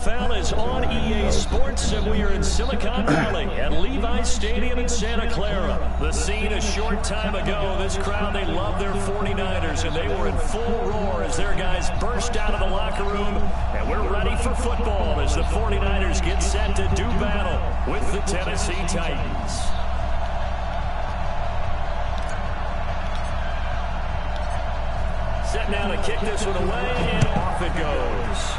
NFL is on EA Sports, and we are in Silicon Valley at Levi's Stadium in Santa Clara. The scene a short time ago, this crowd, they love their 49ers, and they were in full roar as their guys burst out of the locker room, and we're ready for football as the 49ers get set to do battle with the Tennessee Titans. Set now to kick this one away, and off it goes.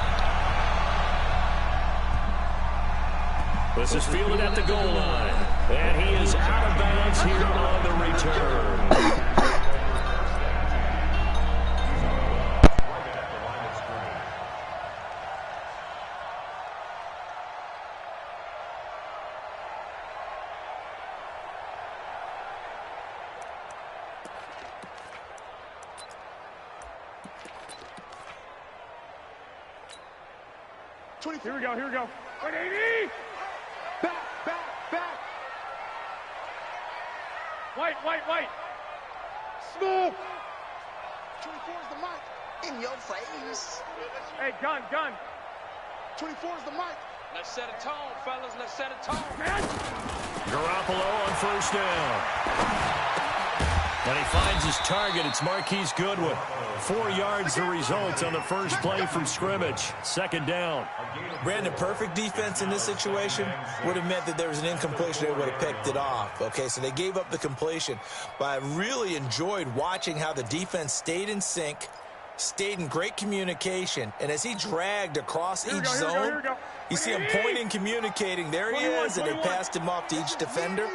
This is fielded at the goal line, and he is out of bounds here on the return. Here we go, here we go. 180! Back! White! Smooth! 24 is the mic. In your face. Hey, gun! 24 is the mic. Let's set a tone, fellas. Let's set a tone. Garoppolo on first down. And he finds his target. It's Marquise Goodwin. 4 yards the result on the first play from scrimmage. Second down. Brandon, perfect defense in this situation would have meant that there was an incompletion. They would have picked it off. Okay, so they gave up the completion. But I really enjoyed watching how the defense stayed in sync, stayed in great communication. And as he dragged across each zone, you see him pointing, communicating. There he is, and they passed him off to each defender.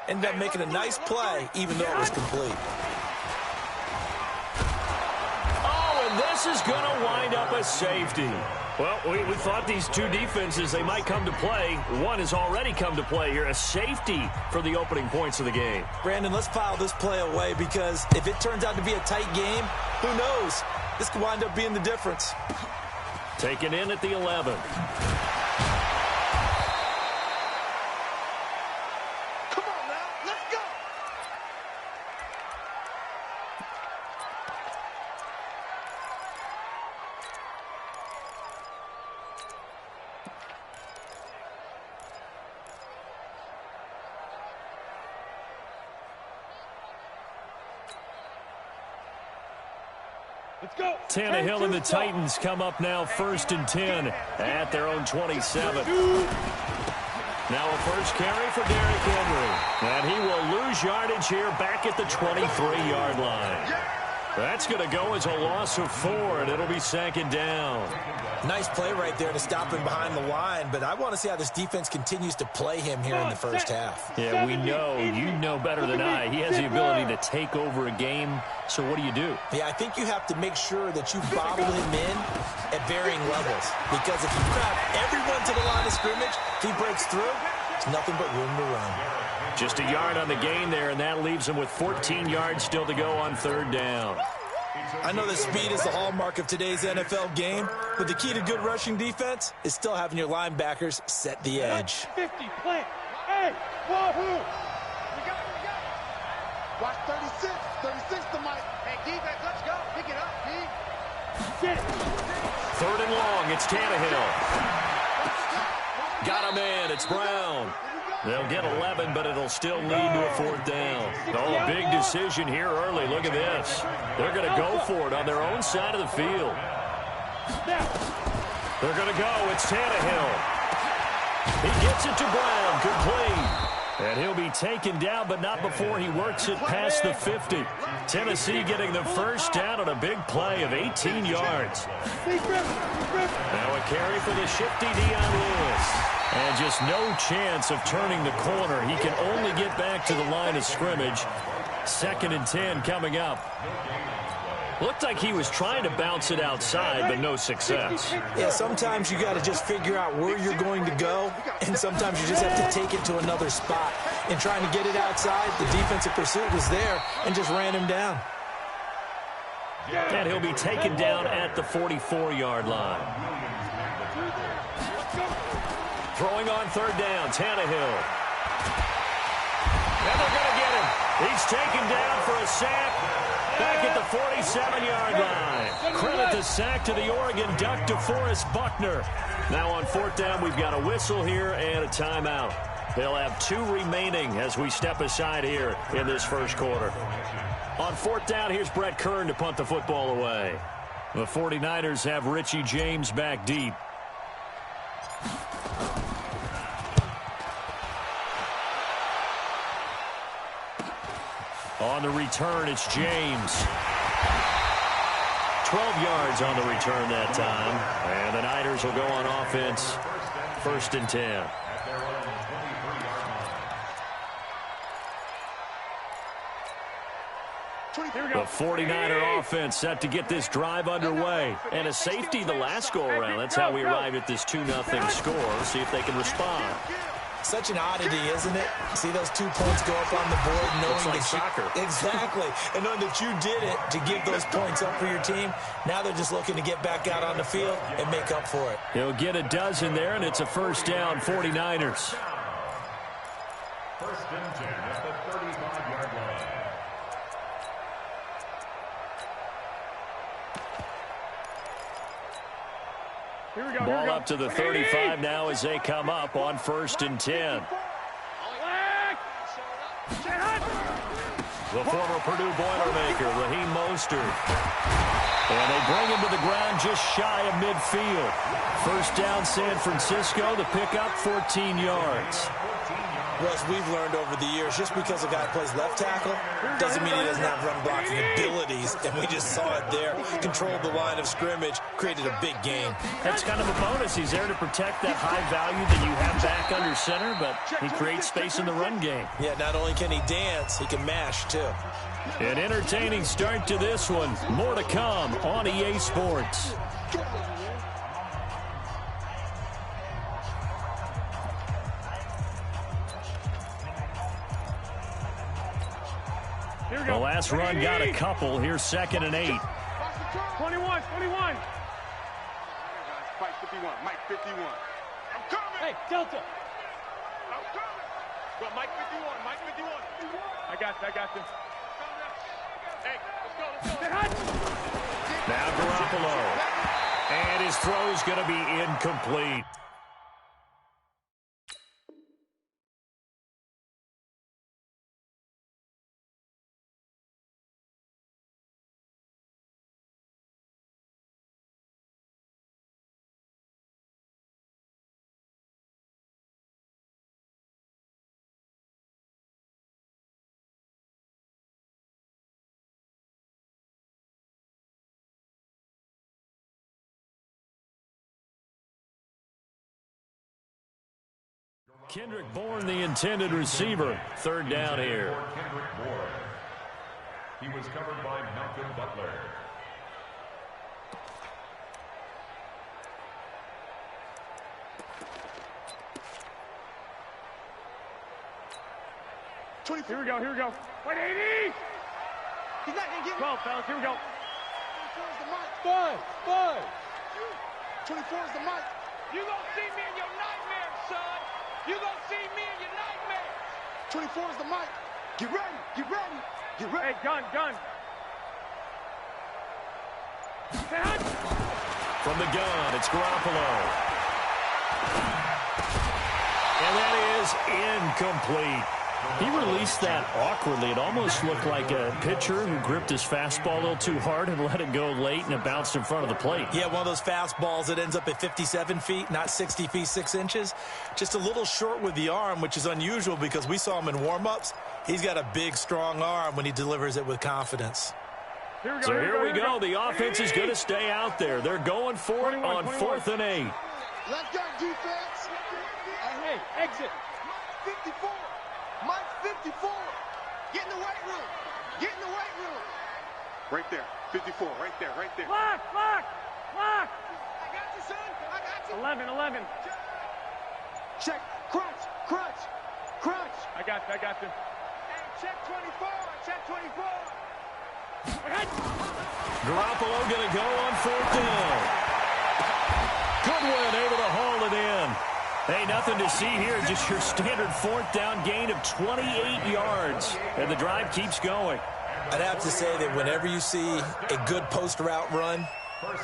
Ended up making a nice play, even though it was complete. Oh, and this is going to wind up a safety. Well, we thought these two defenses, they might come to play. One has already come to play here, a safety for the opening points of the game. Brandon, let's file this play away because if it turns out to be a tight game, who knows? This could wind up being the difference. Taken in at the 11. Tannehill and the Titans come up now 1st and 10 at their own 27. Now a first carry for Derrick Henry. And he will lose yardage here back at the 23-yard line. That's going to go as a loss of 4, and it'll be 2nd down. Nice play right there to stop him behind the line, but I want to see how this defense continues to play him here in the first half. Yeah, we know. You know better than I. He has the ability to take over a game, so what do you do? Yeah, I think you have to make sure that you bottle him in at varying levels, because if you crowd everyone to the line of scrimmage, if he breaks through, there's nothing but room to run. Just a yard on the gain there, and that leaves him with 14 yards still to go on 3rd down. I know that speed is the hallmark of today's NFL game, but the key to good rushing defense is still having your linebackers set the edge. 50, plant. Hey, wahoo! Watch 36. 36 the mic. Hey, defense, let's go. Pick it up, D. Get it. 3rd and long. It's Tannehill. Got a man. It's Brown. They'll get 11, but it'll still lead to a 4th down. Oh, a big decision here early. Look at this. They're going to go for it on their own side of the field. They're going to go. It's Tannehill. He gets it to Brown. Complete. And he'll be taken down, but not before he works it past the 50. Tennessee getting the first down on a big play of 18 yards. Now a carry for the shifty Dion Lewis. And just no chance of turning the corner. He can only get back to the line of scrimmage. 2nd and 10 coming up. Looked like he was trying to bounce it outside, but no success. Yeah, sometimes you got to just figure out where you're going to go, and sometimes you just have to take it to another spot. In trying to get it outside, the defensive pursuit was there and just ran him down. And he'll be taken down at the 44-yard line. Throwing on 3rd down, Tannehill. And they're going to get him. He's taken down for a sack. Back at the 47-yard line. Credit the sack to the Oregon Duck, DeForest Buckner. Now on fourth down, we've got a whistle here and a timeout. They'll have 2 remaining as we step aside here in this first quarter. On fourth down, here's Brett Kern to punt the football away. The 49ers have Richie James back deep. On the return, it's James. 12 yards on the return that time. And the Niners will go on offense. First and 10. The 49er offense set to get this drive underway. And a safety the last go-around. That's how we arrive at this 2-0 score. See if they can respond. Such an oddity, isn't it? See those 2 points go up on the board, knowing like soccer. Exactly. And knowing that you did it to give those points up for your team. Now they're just looking to get back out on the field and make up for it. He'll get a dozen there, and it's a first down, 49ers. First and 10 at the 35-yard line. Here we go. Ball up to the 35 now as they come up on first and 10. The former Purdue Boilermaker, Raheem Mostert. And they bring him to the ground just shy of midfield. First down, San Francisco. The pickup, 14 yards. Russ, we've learned over the years, just because a guy plays left tackle doesn't mean he doesn't have run blocking abilities, and we just saw it there. Controlled the line of scrimmage, created a big gain. That's kind of a bonus. He's there to protect that high value that you have back under center, but he creates space in the run game. Yeah, not only can he dance, he can mash, too. An entertaining start to this one. More to come on EA Sports. The last run got a couple. Here's second and 8. 21. Mike 51. Mike 51. I'm coming. Hey, Delta. I'm coming. Go, Mike 51. Mike 51. I got you. Hey, let's go. Now Garoppolo. And his throw's going to be incomplete. Kendrick Bourne, the intended receiver. Third down here. Kendrick Bourne. He was covered by Malcolm Butler. Here we go. 180. He's not going to get 12, fellas. Here we go. 24 is the mic. 5. 24 is the mic. You gonna see me in your nightmares, son. You gonna see me in your nightmares. 24 is the mic. Get ready. Get ready. Get ready. Hey, gun. From the gun, it's Garoppolo. And that is incomplete. He released that awkwardly. It almost looked like a pitcher who gripped his fastball a little too hard and let it go late, and it bounced in front of the plate. Yeah, one of those fastballs that ends up at 57 feet, not 60 feet, 6 inches. Just a little short with the arm, which is unusual because we saw him in warm-ups. He's got a big, strong arm when he delivers it with confidence. Here we go. So here we go. The offense is going to stay out there. They're going for it on 4th and 8. Let's go, defense. Hey, exit. 54. Mike 54. Get in the weight room. Get in the weight room. Right there. 54. Right there. Lock. I got you, son. I got you. 11. Check. Crunch. I got you. Hey, check 24. Check 24. Garoppolo going to go on 4th down. Goodwin able to haul it in. Hey, nothing to see here, just your standard 4th down gain of 28 yards. And the drive keeps going. I'd have to say that whenever you see a good post route run,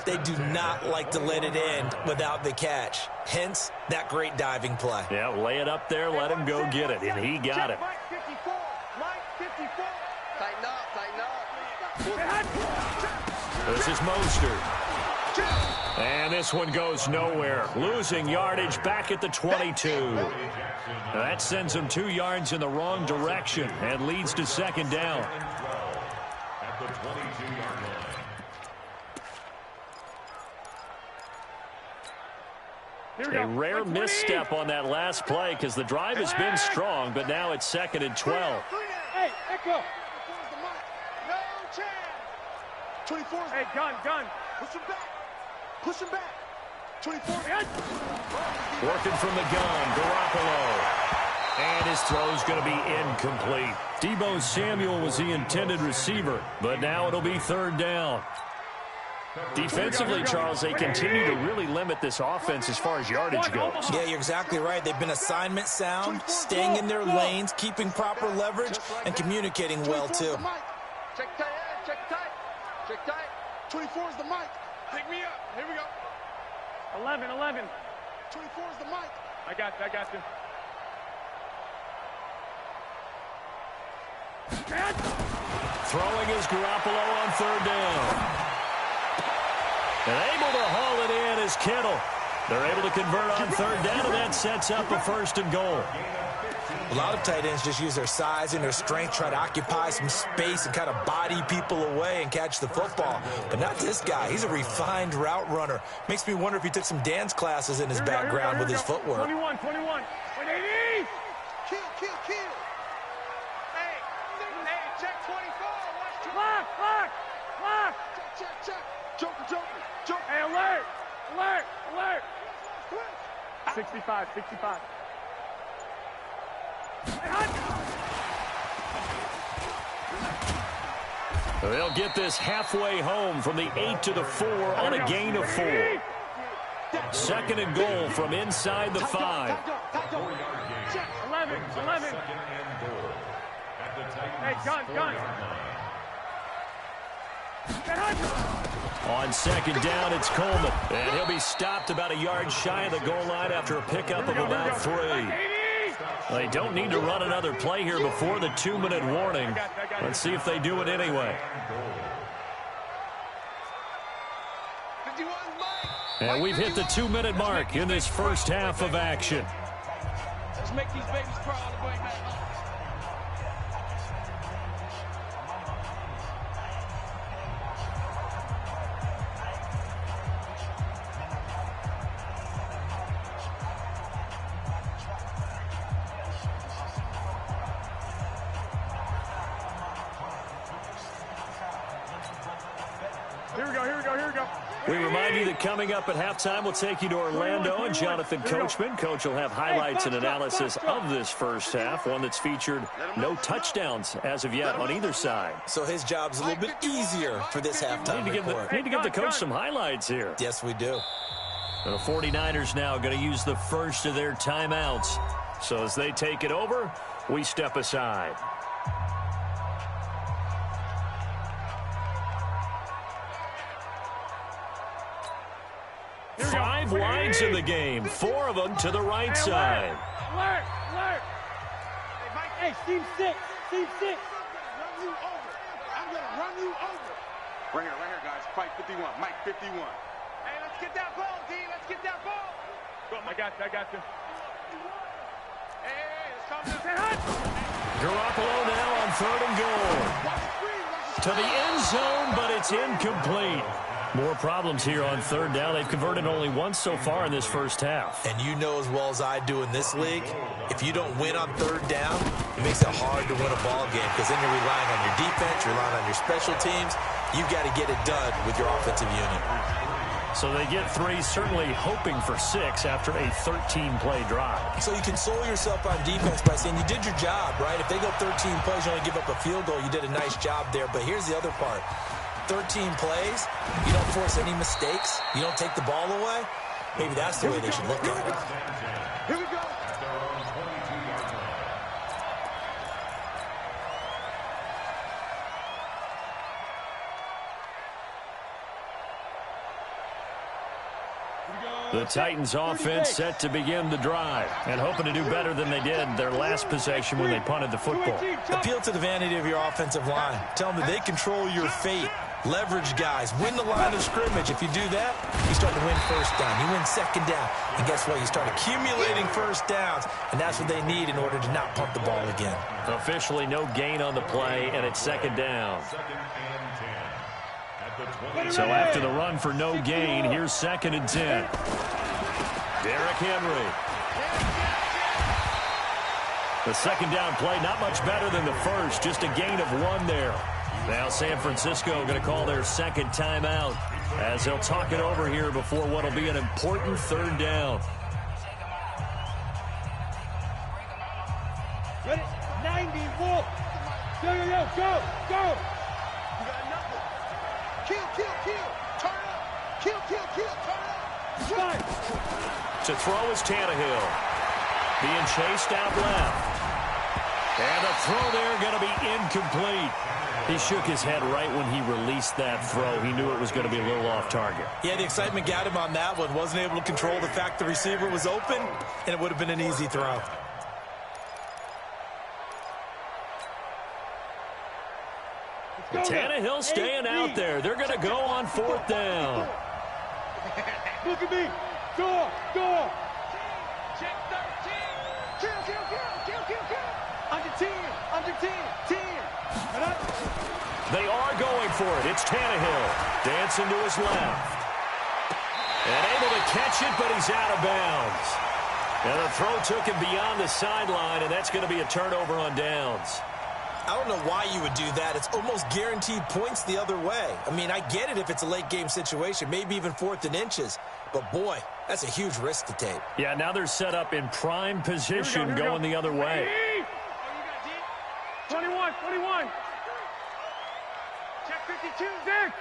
they do not like to let it end without the catch. Hence, that great diving play. Yeah, lay it up there, let him go get it, and he got it. Mike 54. Mike 54. Tighten up. This is Mostert. And this one goes nowhere. Losing yardage back at the 22. Now that sends him 2 yards in the wrong direction and leads to second down. At the 22-yard line. A rare misstep on that last play because the drive has been strong, but now it's 2nd and 12. Hey, Echo. No chance. 24. Hey, gun. Push him back. Push him back. 24. Working from the gun, Garoppolo. And his throw's going to be incomplete. Deebo Samuel was the intended receiver, but now it'll be 3rd down. Defensively, Charles, they continue to really limit this offense as far as yardage goes. Yeah, you're exactly right. They've been assignment sound, staying in their lanes, keeping proper leverage, and communicating well, too. Check tight, check tight. Check tight. 24 is the mic. Pick me up. Here we go. 11. 24 is the mic. I got you. Throwing is Garoppolo on 3rd down. And able to haul it in is Kittle. They're able to convert on 3rd down, and that sets up a 1st and goal. A lot of tight ends just use their size and their strength, try to occupy some space and kind of body people away and catch the football. But not this guy. He's a refined route runner. Makes me wonder if he took some dance classes in his background with his footwork. 21. 180. Kill. Hey, check 24. Watch Clock. Check. Joker. Hey, alert. 65. They'll get this halfway home from the 8 to the 4 on a gain of 4. 2nd and goal from inside the 5. 11. Hey, gun. On 2nd down, it's Coleman. And he'll be stopped about a yard shy of the goal line after a pickup of about 3. They don't need to run another play here before the 2-minute warning. Let's see if they do it anyway. And we've hit the 2-minute mark in this first half of action. Let's make these babies cry all the way back. Here we go. We remind you that coming up at halftime, we'll take you to Orlando and Jonathan Coachman. Coach will have highlights and analysis of this first half, one that's featured no touchdowns as of yet on either side. So his job's a little bit easier for this halftime report. Need to give the coach some highlights here. Yes, we do. The 49ers now going to use the first of their timeouts. So as they take it over, we step aside. 5 wides in the game, 4 of them to the right side. Alert. Hey, Steve 6. I'm gonna run you over. Right here, guys. Fight 51. Mike 51. Hey, let's get that ball, D. Let's get that ball. I got you. Hey, let's come to the Garoppolo now on 3rd and goal. To the end zone, but it's incomplete. More problems here on 3rd down. They've converted only once so far in this first half. And you know as well as I do in this league, if you don't win on 3rd down, it makes it hard to win a ball game because then you're relying on your defense, you're relying on your special teams. You've got to get it done with your offensive unit. So they get 3, certainly hoping for 6 after a 13-play drive. So you console yourself on defense by saying you did your job, right? If they go 13 plays, you only give up a field goal, you did a nice job there. But here's the other part. 13 plays, you don't force any mistakes, you don't take the ball away. Maybe that's the way they should look at it. Here we go. The Titans offense set to begin the drive and hoping to do better than they did their last possession when they punted the football. Appeal to the vanity of your offensive line. Tell them that they control your fate. Leverage guys. Win the line of scrimmage. If you do that, you start to win first down. You win second down. And guess what? You start accumulating first downs. And that's what they need in order to not punt the ball again. Officially no gain on the play, and it's second down. So after the run for no gain, here's 2nd and 10. Derrick Henry. The second down play, not much better than the first, just a gain of 1 there. Now San Francisco going to call their second timeout as they'll talk it over here before what will be an important 3rd down. Ready? 91. Go. You got nothing. Kill. Turn up. Kill. Turn up. To throw is Tannehill. Being chased out left. And the throw there going to be incomplete. He shook his head right when he released that throw. He knew it was going to be a little off target. Yeah, the excitement got him on that one. Wasn't able to control the fact the receiver was open, and it would have been an easy throw. Tannehill staying out there. They're going to go on 4th down. Look at me. Door. Check 13. Kill. Under 10. 10. They are going for it. It's Tannehill. Dancing to his left. And able to catch it, but he's out of bounds. And the throw took him beyond the sideline, and that's going to be a turnover on downs. I don't know why you would do that. It's almost guaranteed points the other way. I mean, I get it if it's a late-game situation, maybe even 4th and inches. But, boy, that's a huge risk to take. Yeah, now they're set up in prime position going the other way. 21. Check 52. 6.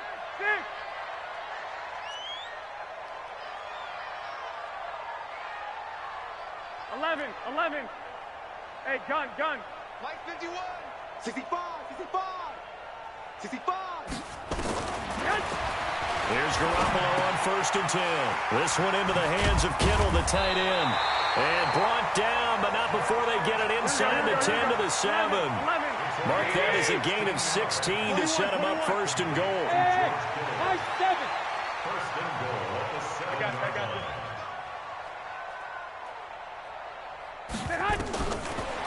11. Hey, gun. Mike 51. 65. Here's Garoppolo on 1st and 10. This one into the hands of Kittle, the tight end. And brought down, but not before they get it inside the 10 to the 7. Mark that as a gain of 16 to set him up 1st and goal. Mike 7. First and goal at the 7. I got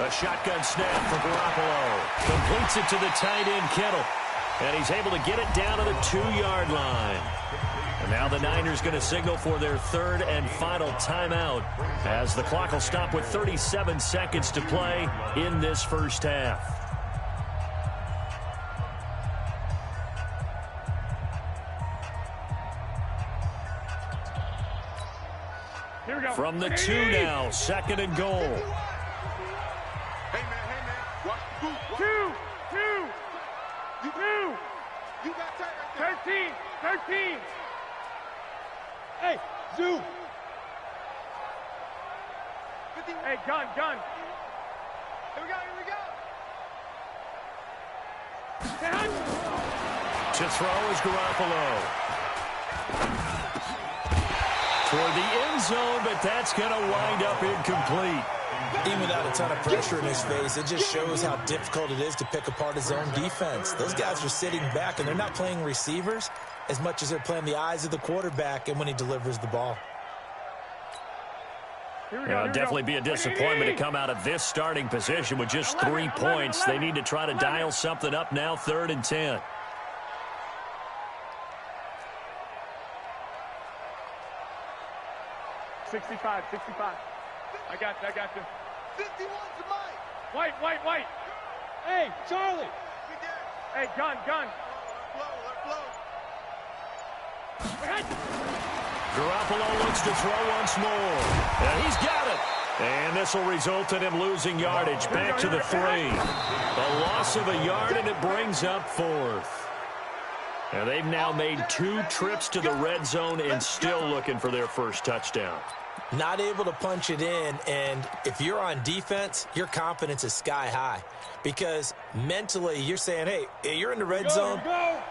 A shotgun snap for Garoppolo. Completes it to the tight end, Kittle. And he's able to get it down to the 2-yard line. And now the Niners going to signal for their 3rd and final timeout as the clock will stop with 37 seconds to play in this first half. Here we go. From the 2 now, 2nd and goal. Hey, man. Watch the boot. 2. You got tight right there. 13. Hey, Zoo. 50. Hey, gun. Here we go. To throw is Garoppolo. Toward the end zone, but that's going to wind up incomplete. Even without a ton of pressure in his face, it just shows how difficult it is to pick apart his own defense. Those guys are sitting back, and they're not playing receivers as much as they're playing the eyes of the quarterback and when he delivers the ball. Definitely be a disappointment to come out of this starting position with just 3 points. They need to try to dial something up now, 3rd and 10. $65. I got you. 51 to Mike. White. Hey, Charlie. Hey, gun. Let flow. Garoppolo looks to throw once more. And he's got it. And this will result in him losing yardage back to the 3. A loss of a yard, and it brings up 4th. And they've now made 2 trips to the red zone and still looking for their first touchdown. Not able to punch it in, and if you're on defense, your confidence is sky high because mentally you're saying, hey, you're in the red zone.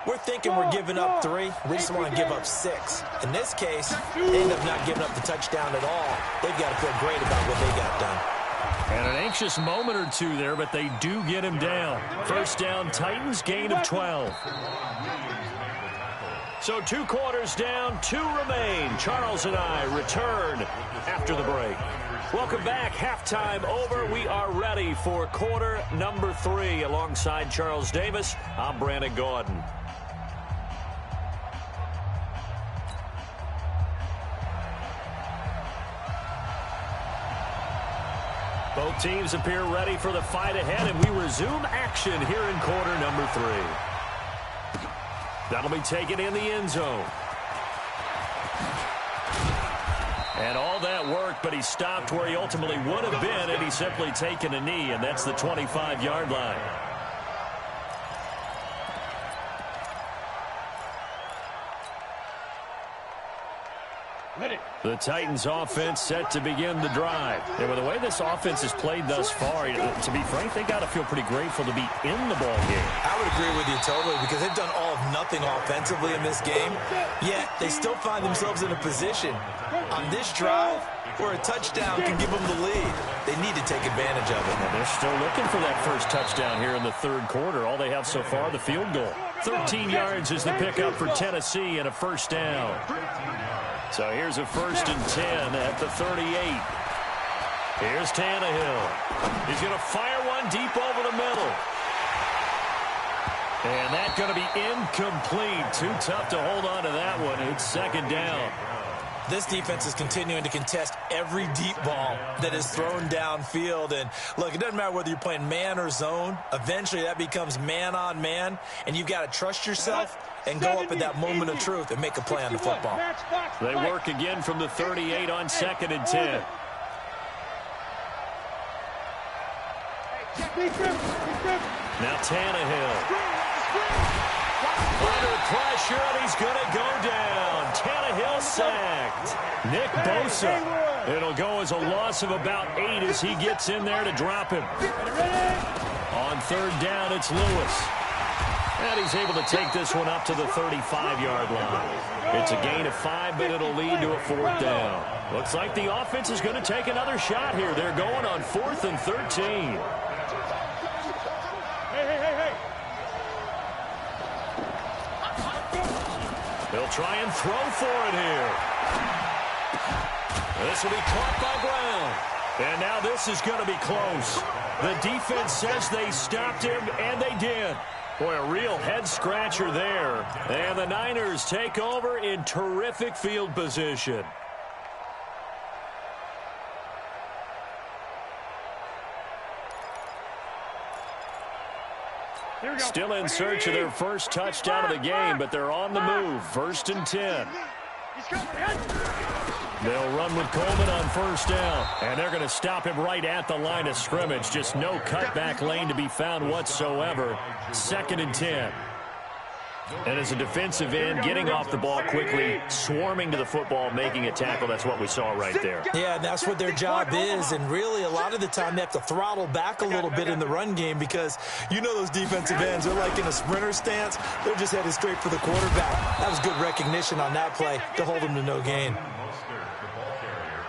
We're thinking we're giving up 3. We just want to give up 6. In this case, they end up not giving up the touchdown at all. They've got to feel great about what they got done. And an anxious moment or two there, but they do get him down. First down, Titans, gain of 12. So 2 quarters down, 2 remain. Charles and I return after the break. Welcome back. Halftime over. We are ready for quarter number 3. Alongside Charles Davis, I'm Brandon Gaudin. Both teams appear ready for the fight ahead, and we resume action here in quarter number 3. That'll be taken in the end zone. And all that work, but he stopped where he ultimately would have been, and he's simply taken a knee, and that's the 25-yard line. The Titans offense set to begin the drive. And with the way this offense has played thus far, to be frank, they got to feel pretty grateful to be in the ball game. I would agree with you totally because they've done all of nothing offensively in this game, yet they still find themselves in a position on this drive where a touchdown can give them the lead. They need to take advantage of it. And they're still looking for that first touchdown here in the third quarter. All they have so far, the field goal. 13 yards is the pickup for Tennessee and a first down. So here's a 1st and 10 at the 38. Here's Tannehill. He's going to fire one deep over the middle. And that's going to be incomplete. Too tough to hold on to that one. It's 2nd down. This defense is continuing to contest every deep ball that is thrown downfield. And, look, it doesn't matter whether you're playing man or zone. Eventually that becomes man on man, and you've got to trust yourself and go up at that moment of truth and make a play on the football. They work again from the 38 on 2nd and 10. Now Tannehill. Under pressure, and he's going to go down. Tannehill sacked. Nick Bosa. It'll go as a loss of about 8 as he gets in there to drop him. On 3rd down, it's Lewis. And he's able to take this one up to the 35-yard line. It's a gain of 5, but it'll lead to a 4th down. Looks like the offense is going to take another shot here. They're going on 4th and 13. Hey. They'll try and throw for it here. This will be caught by Brown. And now this is going to be close. The defense says they stopped him, and they did. Boy, a real head-scratcher there. And the Niners take over in terrific field position. Still in search of their first touchdown of the game, but they're on the move. 1st and 10. They'll run with Coleman on 1st down, and they're going to stop him right at the line of scrimmage. Just no cutback lane to be found whatsoever. 2nd and 10. And as a defensive end, getting off the ball quickly, swarming to the football, making a tackle, that's what we saw right there. Yeah, and that's what their job is, and really a lot of the time they have to throttle back a little bit in the run game because you know those defensive ends, they're like in a sprinter stance. They're just headed straight for the quarterback. That was good recognition on that play to hold him to no gain.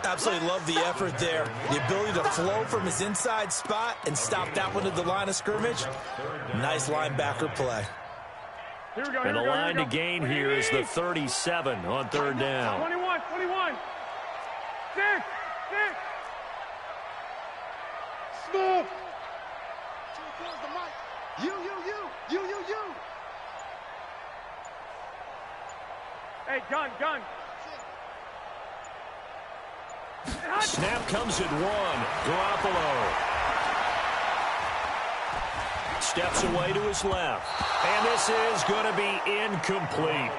Absolutely love the effort there. The ability to flow from his inside spot and stop that one at the line of scrimmage. Nice linebacker play. And the line to gain here is the 37 on 3rd down. 21. 6. Smooth. You. Hey, gun. Snap comes at 1. Garoppolo steps away to his left. And this is going to be incomplete.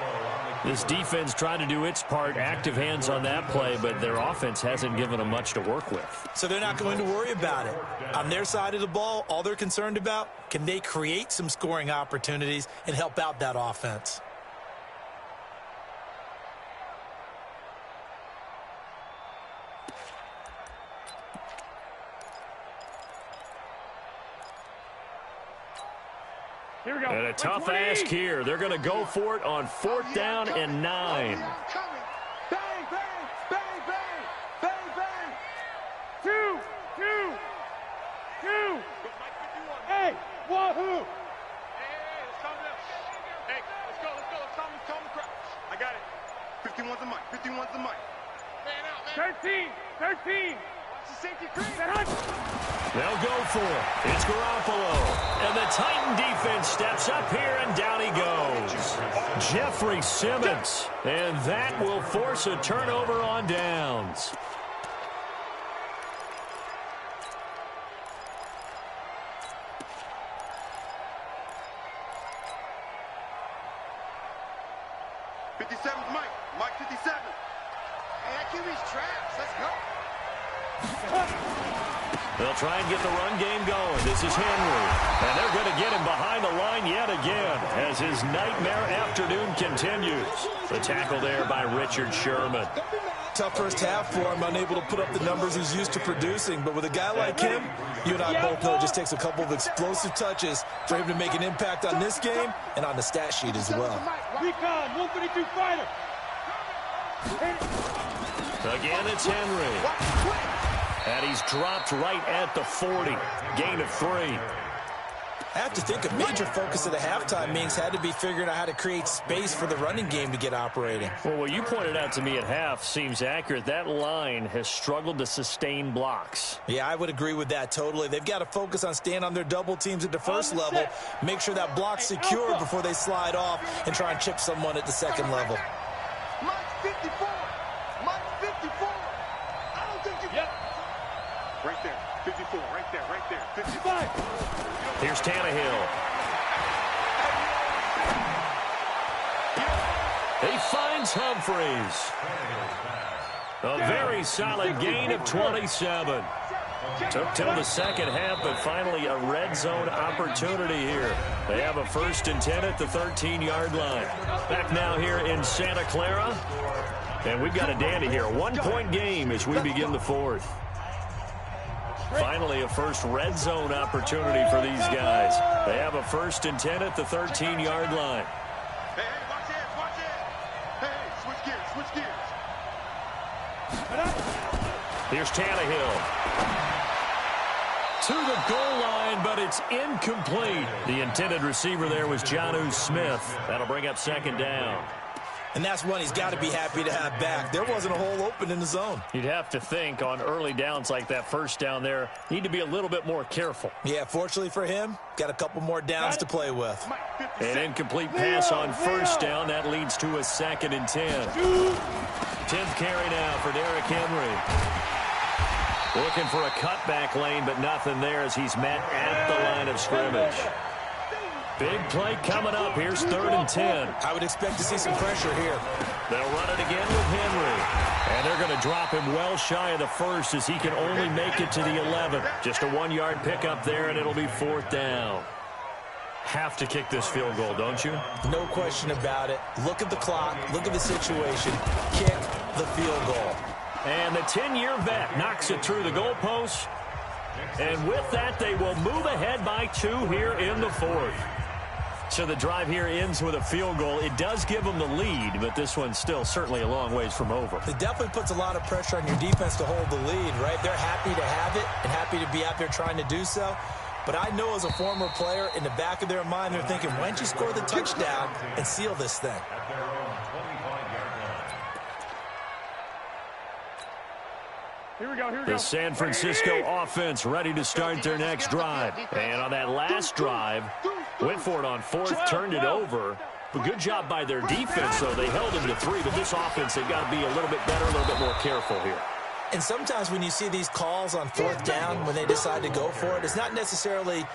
This defense trying to do its part, active hands on that play, but their offense hasn't given them much to work with. So they're not going to worry about it. On their side of the ball, all they're concerned about, can they create some scoring opportunities and help out that offense? Here we go. And a tough ask here. They're going to go for it on 4th down and 9. Bang, bang, bang, bang, bang, bang. 2. Hey, wahoo. Hey, let's calm down. Hey, let's go. Let's calm the crowd. I got it. 51's the mic. 51's the mic. Man out, man. 13. Watch the safety creep. They'll go for it. It's Garoppolo. And the Titan defense steps up here, and down he goes. Jeffrey Simmons. And that will force a turnover on downs. Mike 57. Hey, that QB's trash. Let's go. They'll try and get the run game going. This is Henry. And they're going to get him behind the line yet again as his nightmare afternoon continues. The tackle there by Richard Sherman. Tough first half for him, unable to put up the numbers he's used to producing. But with a guy like him, you and I both know it just takes a couple of explosive touches for him to make an impact on this game and on the stat sheet as well. Recon, 152 fighter. Again, it's Henry. And he's dropped right at the 40. Gain of 3. I have to think a major focus of the halftime means had to be figuring out how to create space for the running game to get operating. Well, what you pointed out to me at half seems accurate. That line has struggled to sustain blocks. Yeah, I would agree with that totally. They've got to focus on staying on their double teams at the first level, make sure that block's secure before they slide off and try and chip someone at the second level. Mike 54. Mike 54. I don't think you... Yep. Right there. 54. Right there. 55. Here's Tannehill. He finds Humphreys. A very solid gain of 27. Took till the second half, but finally a red zone opportunity here. They have a 1st and 10 at the 13-yard line. Back now here in Santa Clara. And we've got a dandy here. A 1-point game as we begin the 4th. Finally, a first red zone opportunity for these guys. They have a 1st and 10 at the 13-yard line. Hey, watch it. Hey, switch gears. Here's Tannehill. To the goal line, but it's incomplete. The intended receiver there was Jonnu Smith. That'll bring up 2nd down. And that's one he's got to be happy to have back. There wasn't a hole open in the zone. You'd have to think on early downs like that 1st down there, need to be a little bit more careful. Yeah, fortunately for him, got a couple more downs to play with. An incomplete pass on 1st down. That leads to a 2nd and 10. 10th carry now for Derrick Henry. Looking for a cutback lane, but nothing there as he's met at the line of scrimmage. Big play coming up. Here's 3rd and 10. I would expect to see some pressure here. They'll run it again with Henry. And they're going to drop him well shy of the 1st as he can only make it to the 11th. Just a 1-yard pickup there, and it'll be 4th down. Have to kick this field goal, don't you? No question about it. Look at the clock. Look at the situation. Kick the field goal. And the 10-year vet knocks it through the goalpost. And with that, they will move ahead by 2 here in the 4th. So the drive here ends with a field goal. It does give them the lead, but this one's still certainly a long ways from over. It definitely puts a lot of pressure on your defense to hold the lead, right? They're happy to have it and happy to be out there trying to do so. But I know as a former player, in the back of their mind, they're thinking, why don't you score the touchdown and seal this thing? Here we go. The San Francisco offense ready to start their next drive. And on that last drive, went for it on 4th, turned it over. But good job by their defense, though. They held him to 3, but this offense, they've got to be a little bit better, a little bit more careful here. And sometimes when you see these calls on 4th down, when they decide to go for it, it's not necessarily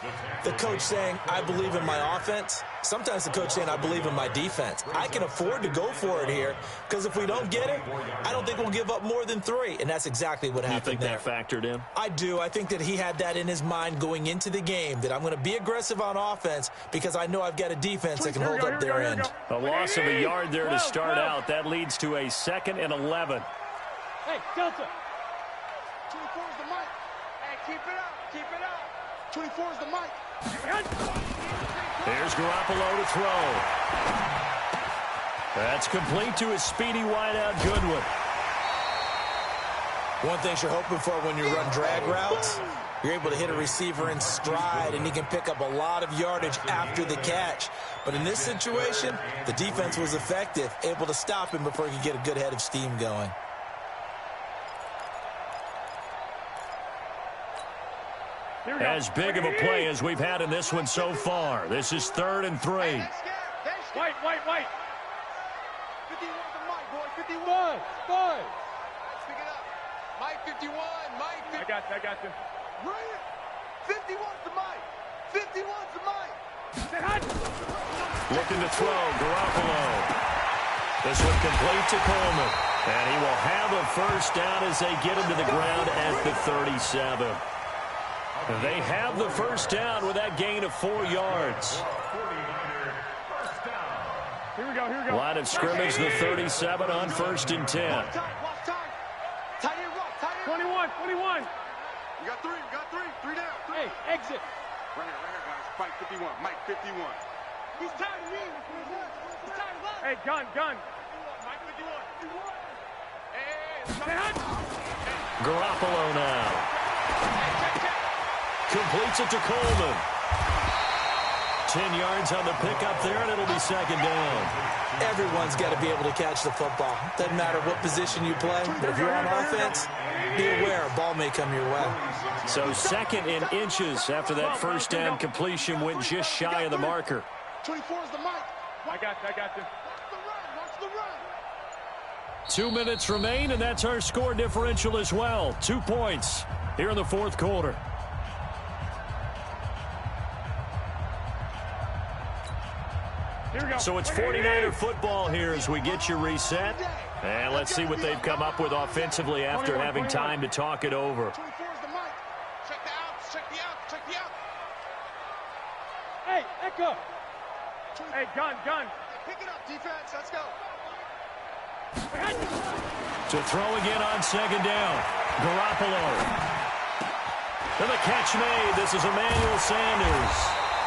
the coach saying, I believe in my offense. Sometimes the coach saying, I believe in my defense. I can afford to go for it here because if we don't get it, I don't think we'll give up more than 3. And that's exactly what happened there. You think that factored in? I do. I think that he had that in his mind going into the game, that I'm going to be aggressive on offense because I know I've got a defense that can hold up their end. A loss of a yard there to start out. That leads to a 2nd and 11. Hey, Delta. 24's the mic. Hey, keep it up. 24's the mic. Here's Garoppolo to throw. That's complete to his speedy wideout Goodwin. One thing you're hoping for when you run drag routes, you're able to hit a receiver in stride, and he can pick up a lot of yardage after the catch. But in this situation, the defense was effective, able to stop him before he could get a good head of steam going. As big of a play as we've had in this one so far. This is 3rd and 3. White. 51 to Mike, boy. 51. Five. Pick it up. Mike 51. Mike 51. I got you. Right it. 51 to Mike. 51 to Mike. Looking to throw, Garoppolo. This one complete to Coleman. And he will have a first down as they get him to the ground at the 37. They have the first down with that gain of 4 yards. Here we go. Line of scrimmage, the 37 on 1st and 10. Watch time. Tie it right. 21. You got three. 3 down. Hey, exit. Right here, guys. Mike 51. Mike 51. He's tired of me. He's tired of us. Hey, gun. Mike 51. Hey, Garoppolo now. Completes it to Coleman. 10 yards on the pickup there, and it'll be 2nd down. Everyone's got to be able to catch the football. Doesn't matter what position you play, but if you're on offense, be aware a ball may come your way. So 2nd in inches after that first down completion went just shy of the marker. 24 is the Mike. I got you. Watch the run. 2 minutes remain, and that's our score differential as well. 2 points here in the 4th quarter. Here we go. So it's 49er football here as we get you reset. And let's see what they've come up with offensively after having time to talk it over. 24 is the Mike. Check the outs. Hey, Echo. Hey, gun. Pick it up, defense. Let's go. To throw again on 2nd down. Garoppolo. And the catch made. This is Emmanuel Sanders.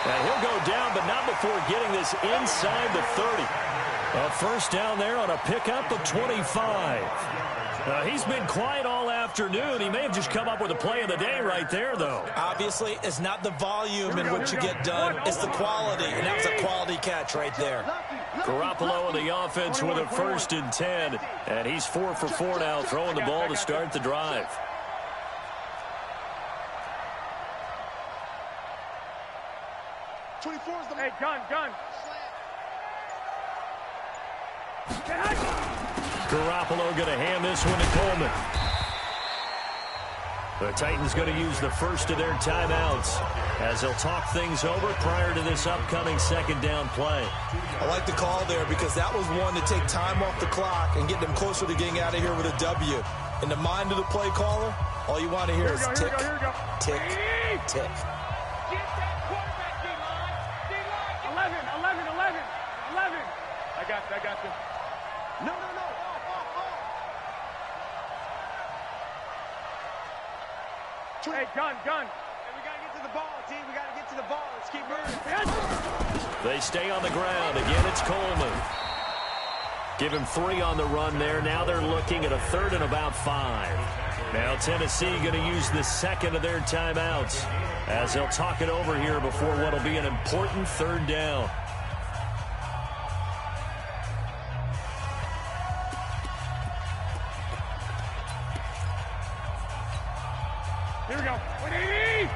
And he'll go down, but not before getting this inside the 30. A first down there on a pickup of 25. He's been quiet all afternoon. He may have just come up with a play of the day right there, though. Obviously, it's not the volume in which you get done. It's the quality, and that was a quality catch right there. Garoppolo in the offense with a 1st and 10. And he's 4 for 4 now, throwing the ball to start the drive. Hey, gun. Garoppolo going to hand this one to Coleman. The Titans going to use the first of their timeouts as they'll talk things over prior to this upcoming 2nd down play. I like the call there because that was one to take time off the clock and get them closer to getting out of here with a W. In the mind of the play caller, all you want to hear is tick, tick, tick. Get that quarterback, D-line. D-line. 11. I got you. No. Hey, gun. Hey, we got to get to the ball, team. We got to get to the ball. Let's keep moving. They stay on the ground. Again, it's Coleman. Give him 3 on the run there. Now they're looking at a 3rd and about 5. Now Tennessee going to use the 2nd of their timeouts as they'll talk it over here before what will be an important 3rd down. Here we go. 180.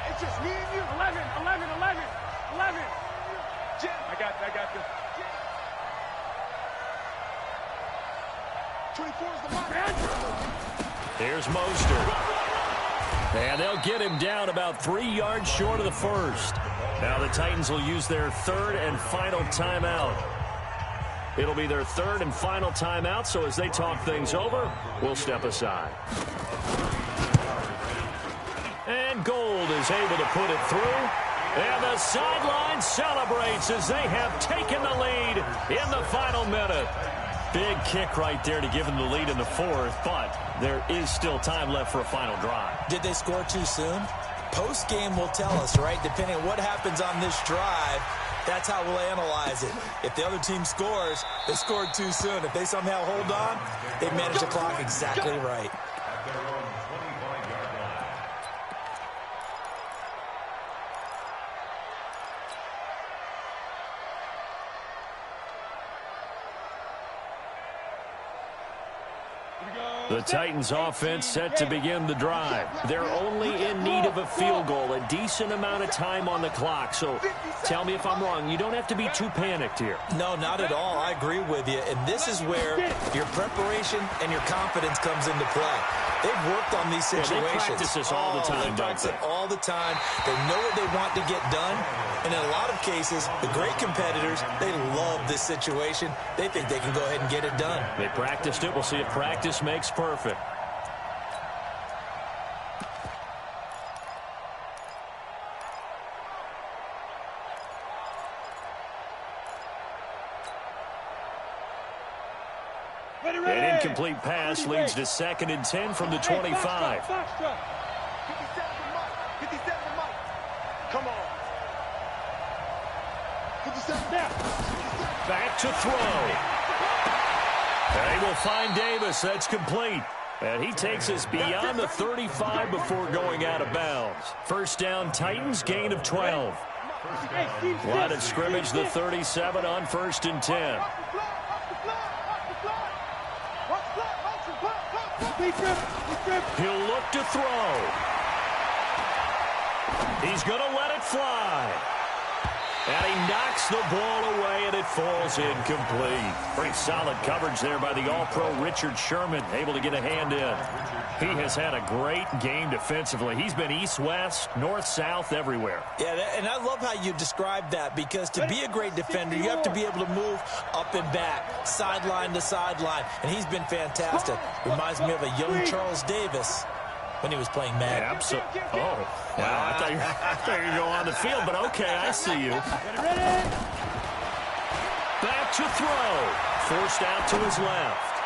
It's just me and you. 11. I got you. 24 is the Mike. Here's Mostert. And they'll get him down about 3 yards short of the first. Now the Titans will use their 3rd and final timeout. It'll be their 3rd and final timeout, so as they talk things over, we'll step aside. And Gold is able to put it through. And the sideline celebrates as they have taken the lead in the final minute. Big kick right there to give them the lead in the 4th, but there is still time left for a final drive. Did they score too soon? Post-game will tell us, right? Depending on what happens on this drive, that's how we'll analyze it. If the other team scores, they scored too soon. If they somehow hold on, they manage the clock exactly right. The Titans offense set to begin the drive. They're only in need of a field goal, a decent amount of time on the clock. So tell me if I'm wrong. You don't have to be too panicked here. No, not at all. I agree with you. And this is where your preparation and your confidence comes into play. They've worked on these situations. They practice this all the time, they practice it all the time. They know what they want to get done. And in a lot of cases, the great competitors, they love this situation. They think they can go ahead and get it done. They practiced it. We'll see if practice makes perfect. An incomplete pass leads to 2nd and 10 from the 25. 57 Come on. 57 Back to throw. They will find Davis. That's complete. And he takes us beyond the 35 before going out of bounds. First down, Titans, gain of 12. Line of scrimmage, the 37 on 1st and 10. He'll look to throw. He's going to let it fly. And he knocks the ball away, and it falls incomplete. Pretty solid coverage there by the All-Pro Richard Sherman, able to get a hand in. He has had a great game defensively. He's been east-west, north-south, everywhere. Yeah, and I love how you described that, because to be a great defender, you have to be able to move up and back, sideline to sideline, and he's been fantastic. Reminds me of a young Charles Davis when he was playing Madden. Yeah, absolutely. Oh, wow. I thought you were going to go on the field, but okay, I see you. Back to throw. Forced out to his left.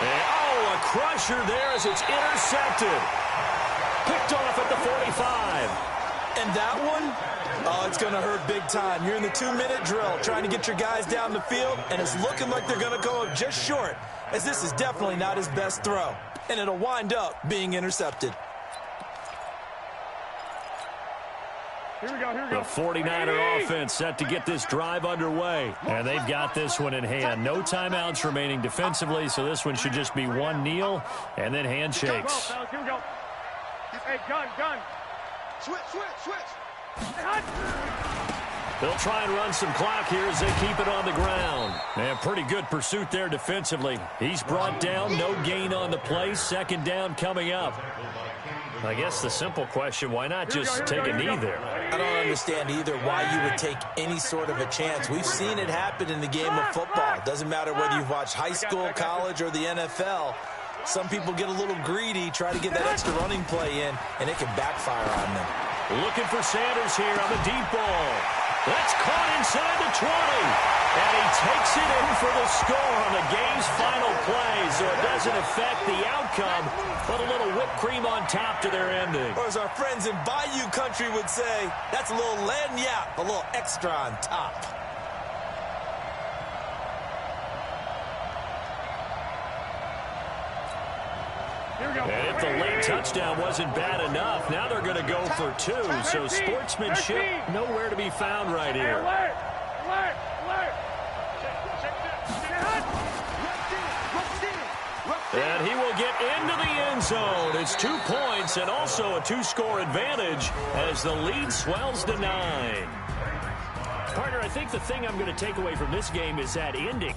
And, a crusher there as it's intercepted. Picked off at the 45. And that one, it's going to hurt big time. You're in the 2-minute drill trying to get your guys down the field, and it's looking like they're going to go up just short, as this is definitely not his best throw. And it'll wind up being intercepted. Here we go. The 49er offense set to get this drive underway. And they've got this one in hand. No timeouts remaining defensively, so this one should just be one kneel and then handshakes. Here we go. Hey, gun. Switch. They'll try and run some clock here as they keep it on the ground. And pretty good pursuit there defensively. He's brought down, no gain on the play. 2nd down coming up. I guess the simple question, why not just take a knee there? I don't understand either why you would take any sort of a chance. We've seen it happen in the game of football. It doesn't matter whether you've watched high school, college, or the NFL. Some people get a little greedy, try to get that extra running play in, and it can backfire on them. Looking for Sanders here on the deep ball. That's caught inside the 20. And he takes it in for the score on the game's final play, so it doesn't affect the outcome, but a little whipped cream on top to their ending. Or as our friends in Bayou Country would say, that's a little lagniappe, a little extra on top. And if the late touchdown wasn't bad enough, now they're going to go for 2. So sportsmanship nowhere to be found right here. And he will get into the end zone. It's 2 points and also a 2-score advantage as the lead swells to 9. Partner, I think the thing I'm going to take away from this game is that ending.